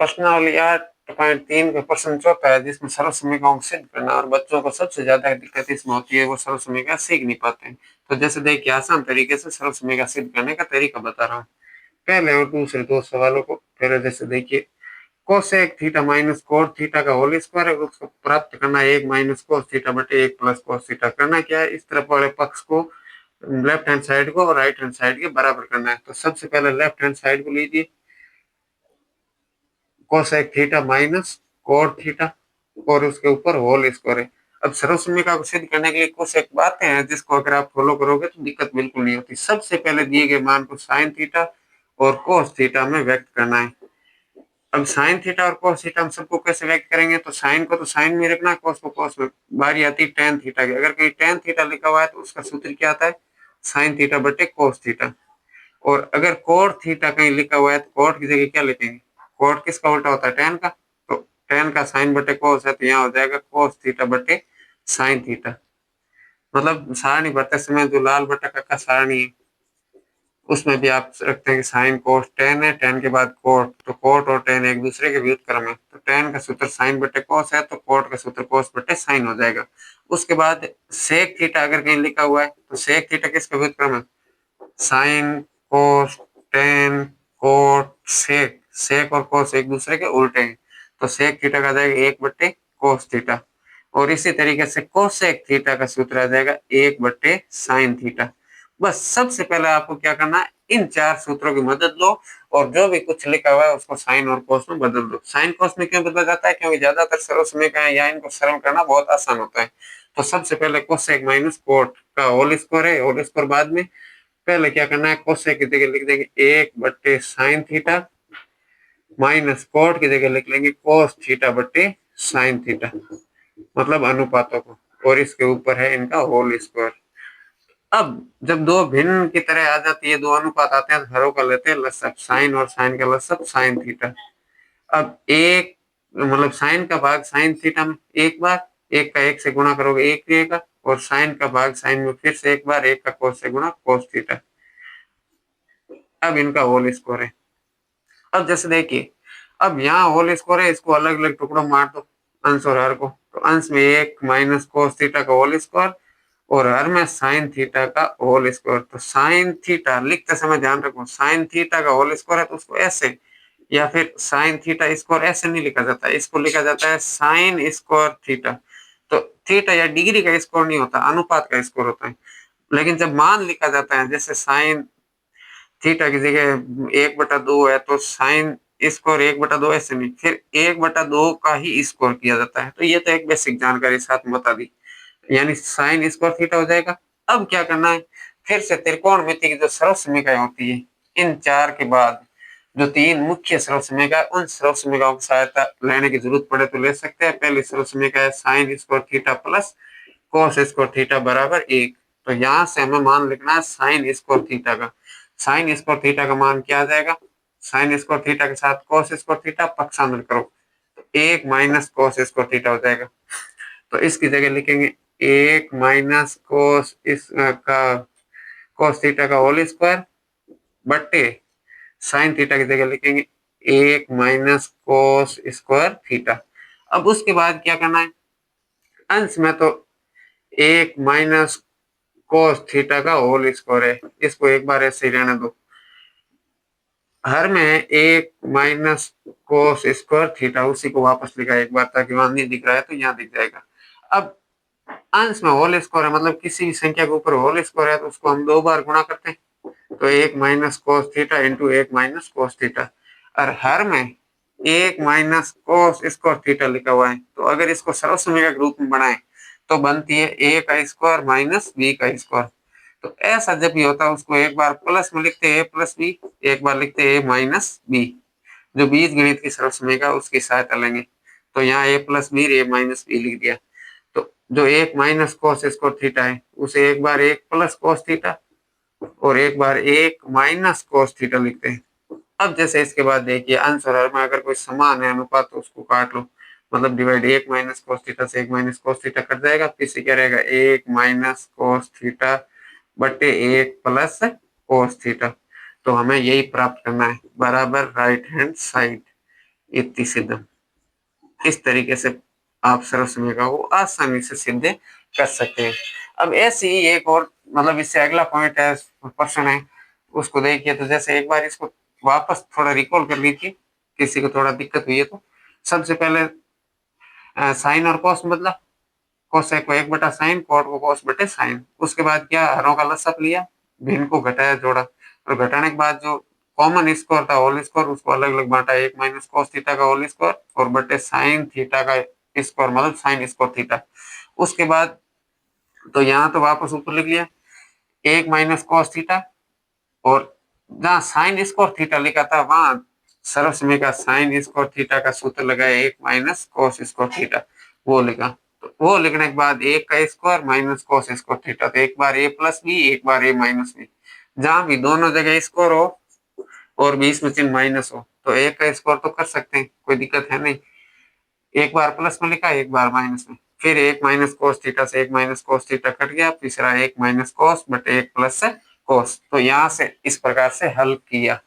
प्रश्नावली 8.3 का प्रश्न चौथा है, जिसमें सरल समीकरणों को सिद्ध करना, और बच्चों को सबसे ज्यादा दिक्कत इसमें होती है, वो सरल समीकरण सीख नहीं पाते हैं। तो जैसे देखिए, आसान तरीके से सरल समीकरण सिद्ध करने का तरीका बता रहा हूँ। पहले और दूसरे दो सवालों को पहले जैसे देखिए, cosec theta minus cot theta का होल स्क्वायर है, उसको प्राप्त करना है 1 माइनस कोस थीटा बटे 1 प्लस कोस थीटा। करना क्या है, इस तरफ वाले पक्ष को, लेफ्ट हैंड साइड को और राइट हैंड साइड के बराबर करना है। तो सबसे पहले लेफ्ट हैंड साइड को लीजिए, cosec theta minus cot theta और उसके ऊपर होल स्क्वायर है। अब सरल समीकरण को सिद्ध करने के लिए कुछ एक बातें हैं जिसको अगर आप फॉलो करोगे तो दिक्कत बिल्कुल नहीं होती। सबसे पहले दिए गए मान को साइन थीटा और कोस थीटा में व्यक्त करना है। अब साइन थीटा और कोस थीटा हम सबको कैसे व्यक्त करेंगे, तो साइन को तो साइन में रखना, कोस को कोस में। बारी आती है टेन थीटा की। अगर कहीं टेन थीटा लिखा हुआ है तो उसका सूत्र क्या आता है, साइन थीटा बटे कोस थीटा। और अगर कोट थीटा कहीं लिखा हुआ है तो कोट की जगह क्या लिखेंगे, कोट किसका उल्टा होता है, टेन का। तो टेन का साइन बटे कोस है, तो यहाँ हो जाएगा कोस थीटा बटे साइन थीटा। मतलब सारणी भरते समय जो लाल बटा का सारणी है, उसमें भी आप रखते हैं कि साइन कोस टेन है, टेन के बाद कोट, तो कोट और टेन एक दूसरे के व्युत्क्रम है। तो टेन का सूत्र साइन बटे कोस है, तो कोट का सूत्र कोस बटे साइन हो जाएगा। उसके बाद सेक थीटा अगर कहीं लिखा हुआ है तो सेक थीटा किसका व्युत्क्रम है, sine cos tan cot sec. Sec और कोस एक दूसरे के उल्टे हैं, तो सेक थीटा का जाएगा 1 बटे कोस थीटा। और इसी तरीके से कोसेक थीटा का सूत्र आ जाएगा 1 बटे साइन थीटा। बस सबसे पहले आपको क्या करना है, इन चार सूत्रों की मदद लो और जो भी कुछ लिखा हुआ है उसको साइन और कोस में बदल दो। साइन कोस में क्यों बदला जाता है, क्योंकि ज्यादातर सरल समीकरण या इनको सरल करना बहुत आसान होता है। तो सबसे पहले कोसेक माइनस कोट का होल स्क्वायर है, होल स्क्वायर बाद में। पहले क्या करना है, कोसेक की जगह लिख देंगे 1 बटे साइन थीटा माइनस कोट की जगह लिख लेंगे कोस थीटा बटे साइन थीटा, मतलब अनुपातों को। और इसके ऊपर है इनका होल स्क्वायर। अब जब दो भिन्न की तरह आ जाती है, दो अनुपात आते हैं, तो हरों का लेते हैं लसक, साइन और साइन का लसक साइन थीटा। अब एक मतलब साइन का भाग साइन थीटा में एक बार, एक का एक से गुणा करोगे एक रहेगा, और साइन का भाग साइन में फिर से एक बार, एक का कोस से गुणा कोस थीटा। अब इनका होल स्क्वायर है। अब जैसे देखिए, अब यहाँ होल स्क्वायर है, इसको अलग अलग टुकड़ों में बांट दो, अंश और हर को। तो अंश में 1 माइनस कोस थीटा का होल स्क्वायर और हर में साइन थीटा का होल स्क्वायर। तो साइन थीटा लिखते समय ध्यान रखो, साइन थीटा का होल स्क्वायर है तो उसको ऐसे, या फिर साइन थीटा स्क्वायर ऐसे नहीं लिखा जाता, इसको लिखा जाता है साइन स्क्वायर थीटा। तो थीटा या डिग्री का स्क्वायर नहीं होता, अनुपात का स्क्वायर होता है। लेकिन जब मान लिखा जाता है, जैसे साइन थीटा की जगह 1/2 है, तो साइन स्क्वायर 1/2 ऐसे नहीं, फिर 1/2 का ही स्क्वायर किया जाता है। तो ये तो एक बेसिक जानकारी साथ में बता दी, यानी साइन स्क्वायर थीटा हो जाएगा। अब क्या करना है, फिर से त्रिकोणमिति की जो सरल समीकरण होती है, इन चार के बाद जो तीन मुख्य सरल समीकरण, उन सरल समीकरणों की सहायता लेने की जरूरत पड़े तो ले सकते हैं। पहली सरल समीकरण है sine square theta plus cos square theta बराबर 1। तो यहाँ से हमें मान लिखना है साइन स्क्वायर थीटा का। साइन स्क्वायर थीटा का मान क्या आ जाएगा, साइन स्क्वायर थीटा के साथ कोस स्क्वायर थीटा पक्षांतर करो, तो 1 माइनस कोस स्क्वायर थीटा हो जाएगा। तो इसकी जगह लिखेंगे 1 माइनस कोस इस का कोस थीटा का होल स्क्वायर बटे साइन थीटा की जगह लिखेंगे 1 माइनस कोस स्क्वायर थीटा। अब उसके बाद क्या करना है, अंश में तो 1 माइनस कोस थीटा का होल स्क्वायर है, इसको एक बार ऐसे ही रहने दो। हर में 1 माइनस कोस स्क्वायर थीटा, उसी को वापस लिखा एक बार, ताकि वहां नहीं दिख रहा है तो यहाँ दिख जाएगा। अब अंश में होल स्क्वायर है, मतलब किसी भी संख्या के ऊपर होल स्क्वायर है तो उसको हम दो बार गुणा करते हैं, तो 1 minus cos theta into 1 minus cos theta. और हर में 1 माइनस कोस स्क्वायर थीटा लिखा हुआ है, तो अगर इसको सरल समीकरण के रूप में बनाए तो बनती है a का स्क्वायर माइनस b का स्क्वायर। तो ऐसा जब भी होता है उसको एक बार प्लस में लिखते हैं a प्लस बी, एक बार लिखते हैं a माइनस बी। जो बीज गणित की सरल समीकरण उसकी सहायता लेंगे, तो यहाँ a plus B a minus B लिख दिया। तो जो 1 माइनस कोस स्क्वायर थीटा है उसे एक बार 1 प्लस कोस थीटा और एक बार 1 माइनस कोस थीटा लिखते हैं। अब जैसे इसके बाद देखिए, अंश और हर में अगर कोई समान है अनुपात तो उसको काट लो, मतलब डिवाइड 1 माइनस कोस थीटा से 1 माइनस कोस थीटा कट जाएगा, फिर से क्या रहेगा 1 माइनस कोस थीटा बटे 1 प्लस कोस थीटा। तो हमें यही प्राप्त करना है, बराबर राइट हैंड साइड। इतनी सिद्धम। इस तरीके से आप सर्वसमय को आसानी से सिद्ध कर सकते हैं। अब ऐसे ही एक और मतलब इससे अगला पॉइंट है, प्रश्न है, उसको देखिए। तो जैसे एक बार इसको वापस थोड़ा रिकॉल कर लीजिए, किसी को थोड़ा दिक्कत हुई है तो। सबसे पहले साइन और कॉस बदला, कोसेक को 1/sin, कॉट को cos बटे साइन। उसके बाद क्या, हरों का लसअप लिया, भिन्न को घटाया जोड़ा, और घटाने के बाद जो कॉमन स्क्वायर था होल स्क्वायर उसको अलग अलग बांटा, 1 माइनस कॉस थीटा का होल स्क्वायर और बटे साइन थीटा का स्क्वायर, मतलब साइन स्क्वायर थीटा। उसके बाद तो यहाँ तो वापस ऊपर लिख लिया 1 माइनस कॉस थीटा, और जहाँ साइन स्क्वायर थीटा लिखा था वहां सर्वसमय का साइन स्क्वायर थीटा का सूत्र लगाया 1 माइनस कॉस स्क्वायर थीटा, वो लिखा। तो वो लिखने के बाद 1 का square minus cos square theta, तो एक बार a प्लस बी, एक बार a माइनस बी, जहां भी दोनों जगह स्क्वायर हो और बीच में चिन्ह माइनस हो तो एक का स्क्वायर तो कर सकते हैं, कोई दिक्कत है नहीं। एक बार प्लस में लिखा, एक बार माइनस में, फिर 1 माइनस कॉस थीटा से 1 माइनस कॉस थीटा कट गया, तीसरा 1 माइनस कॉस बटे 1 प्लस कॉस। तो यहाँ से इस प्रकार से हल किया।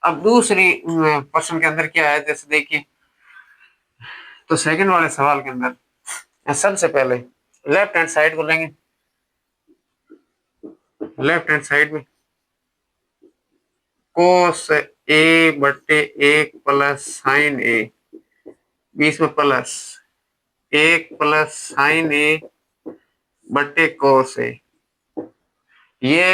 अब दूसरी प्रश्न के अंदर क्या है, जैसे देखिए, तो सेकंड वाले सवाल के अंदर सबसे पहले लेफ्ट हैंड साइड को लेंगे। लेफ्ट हैंड साइड में कोस ए बटे 1 प्लस साइन ए, बीच में प्लस 1 प्लस साइन ए बटे कोस ए, ये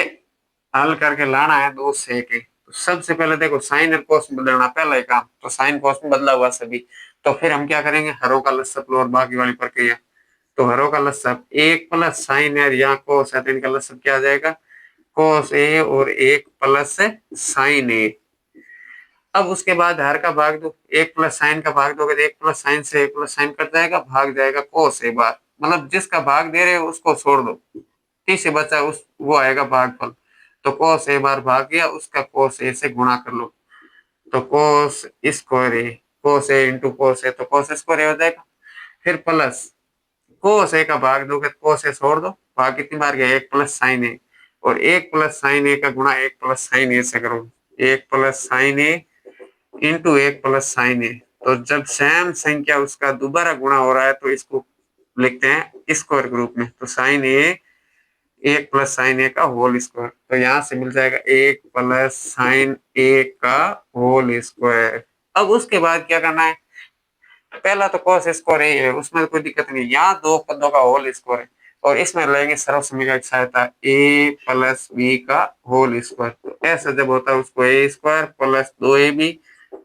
हल करके लाना है 2 से के। तो सबसे पहले देखो साइन और कोस में बदलना पहला ही काम, तो साइन कोस में बदला हुआ सभी। तो फिर हम क्या करेंगे, हरों का लसअप लो और बाकी वाली प्रक्रिया। तो हरों का लसअप 1 प्लस साइन है, यहाँ कोस है, तो इनका लसअप क्या आ जाएगा, कोस ए और 1 प्लस साइन ए। अब उसके बाद हर का भाग दो, 1 प्लस साइन का भाग दोगे तो 1 प्लस साइन से 1 प्लस साइन कट जाएगा, भाग जाएगा कोस ए बार, मतलब जिसका भाग दे रहे हो उसको छोड़ दो, तीसरे बचा उस वो आएगा भागफल। तो कोस ए बार भाग गया, उसका कोस ए से गुणा कर लो, तो कोस स्क्वायर ए, कोस ए इंटू कोस ए, तो कोस स्क्वायर ए हो जाएगा। फिर प्लस कोस ए का भाग दोगे तो कोस ए छोड़ दो, भाग कितनी बार गया, 1 प्लस साइन ए, और 1 प्लस साइन ए का गुणा 1 प्लस साइन ए से करो, 1 प्लस साइन ए इंटू 1 प्लस साइन ए। तो जब सेम संख्या उसका दोबारा गुणा हो रहा है तो इसको लिखते हैं स्क्वायर के रूप में, तो साइन ए 1 प्लस साइन ए का होल स्क्वायर, तो यहाँ से मिल जाएगा 1 प्लस साइन ए का होल स्क्वायर। अब उसके बाद क्या करना है, पहला तो कॉस स्क्वायर ए है, उसमें तो कोई दिक्कत नहीं, यहाँ दो पदों का होल स्क्वायर है, और इसमें लेंगे सर्वसमीकरण की सहायता ए प्लस बी का होल स्क्वायर। तो ऐसा जब होता है उसको A square plus 2ab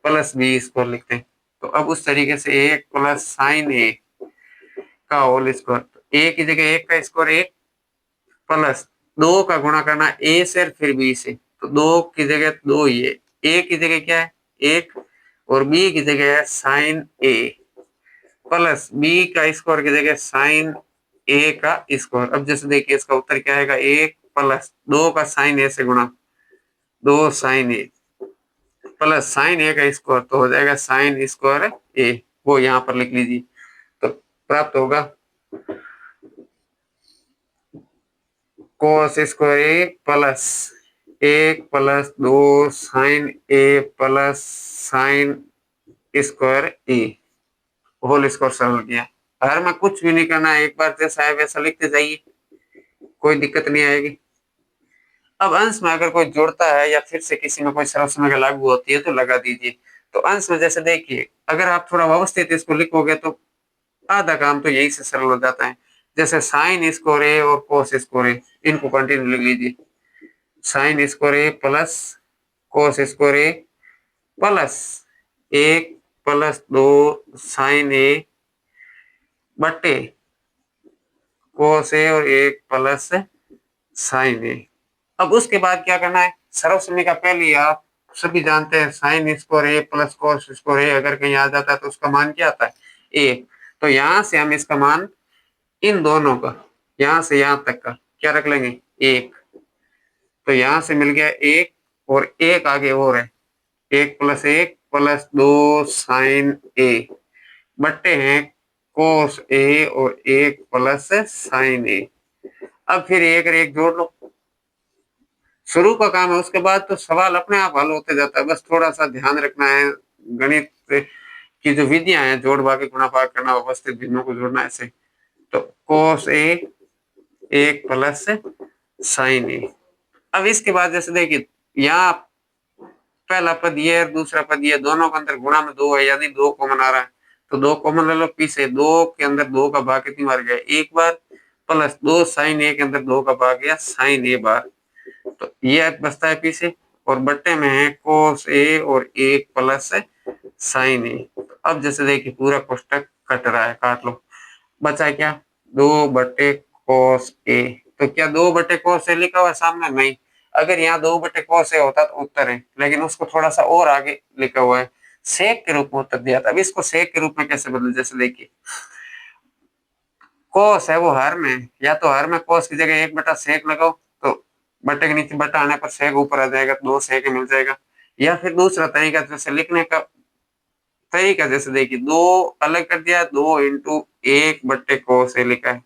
plus B square लिखते हैं। तो अब उस तरीके से 1 प्लस साइन ए का होल स्क्वायर, ए की जगह 1 का स्क्वायर 1 प्लस 2 का गुणा करना ए से फिर बी से, तो 2 की जगह 2 ही है, ए की जगह क्या है 1, और बी की जगह है साइन ए, प्लस बी का स्क्वायर की जगह साइन ए का स्क्वायर। अब जैसे देखिए इसका उत्तर क्या आएगा, 1 प्लस 2 का साइन ए से गुणा 2 साइन ए प्लस साइन ए का स्क्वायर, तो हो जाएगा साइन स्क्वायर ए, वो यहाँ पर लिख लीजिए। तो प्राप्त होगा कोस स्क्वायर ए प्लस 1 प्लस 2 साइन ए प्लस साइन स्क्वायर ए, होल स्क्वायर सरल किया। हर में कुछ भी नहीं करना है, एक बार जैसा है वैसा लिखते जाइए, कोई दिक्कत नहीं आएगी। अब अंश में अगर कोई जोड़ता है या फिर से किसी में कोई सर्वसमय लागू होती है तो लगा दीजिए। तो अंश में जैसे देखिए, अगर आप थोड़ा व्यवस्थित इसको लिखोगे तो आधा काम तो यही से सरल हो जाता है। जैसे साइन स्क्वायर ए और कोस स्क्वायर ए, इनको कंटिन्यू लिख लीजिए, साइन स्क्वायर ए प्लस कोस स्क्वायर ए प्लस 1 प्लस 2 साइन ए बटे कोस ए और 1 प्लस साइन ए। अब उसके बाद क्या करना है, सर्वसमय का पहले आप सभी जानते हैं साइन स्क्वायर ए प्लस कोस स्क्वायर ए अगर कहीं आ जाता है तो उसका मान क्या आता है 1। तो यहाँ से हम इसका मान इन दोनों का यहाँ से यहाँ तक का क्या रख लेंगे 1। तो यहाँ से मिल गया 1 और 1 आगे और है 1 प्लस 1 प्लस 2 साइन ए बट्टे हैं कोस ए और 1 प्लस साइन ए। अब फिर 1 और 1 जोड़ लो, शुरू का काम है, उसके बाद तो सवाल अपने आप हल होते जाता है, बस थोड़ा सा ध्यान रखना है गणित की जो विधियाँ हैं जोड़, भाग, गुणा, भाग करना, अवस्थित भिन्नों को जोड़ना ऐसे। तो cos A 1 plus sin A। अब इसके बाद जैसे देखिए यहाँ पहला पद ये है, दूसरा पद ये, दोनों के अंदर गुणा में 2 है, यानी 2 कॉमन आ रहा है, तो 2 कॉमन ले लो, पी से 2 के अंदर 2 का भाग कितनी बार गया, एक बार, प्लस 2 sin A के अंदर 2 का भाग गया sin A बार, तो ये बचता है पी से, और बट्टे में है cos A और 1 प्लस sin A। अब जैसे देखिए पूरा कोष्टक कट रहा है, काट लो, बचा क्या, 2 बटे cos A। तो क्या 2 बटे cos A लिखा हुआ है सामने? नहीं, अगर यहाँ 2 बटे cos A होता तो उत्तर है, लेकिन उसको थोड़ा सा और आगे लिखा हुआ है, सेक के रूप में उत्तर दिया था। अब इसको सेक के रूप में कैसे बदले, जैसे देखिए cos है वो हर में, या तो हर में cos की जगह 1 बटा सेक लगाओ, तो बटे के नीचे बटा आने पर सेक ऊपर आ जाएगा, 2 सेक मिल जाएगा। या फिर दूसरा तरीका जैसे लिखने का तरीका, जैसे देखिए 2 अलग कर दिया, 2 इंटू 1 बटे cos A लिखा है,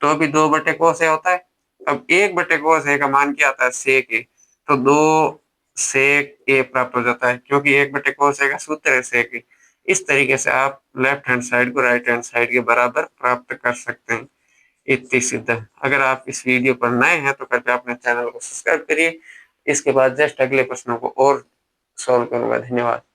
तो अभी 2 बटे cos A होता है। अब 1 बटे cos A का मान क्या आता है, sec A, तो 2 sec A प्राप्त हो जाता है, क्योंकि 1 बटे cos A का सूत्र है sec A। इस तरीके से आप लेफ्ट हैंड साइड को राइट हैंड साइड के बराबर प्राप्त कर सकते हैं। इतनी सीधा। अगर आप इस वीडियो पर नए हैं तो कृपया अपने चैनल को सब्सक्राइब करिए। इसके बाद जस्ट अगले प्रश्नों को और सॉल्व करूंगा। धन्यवाद।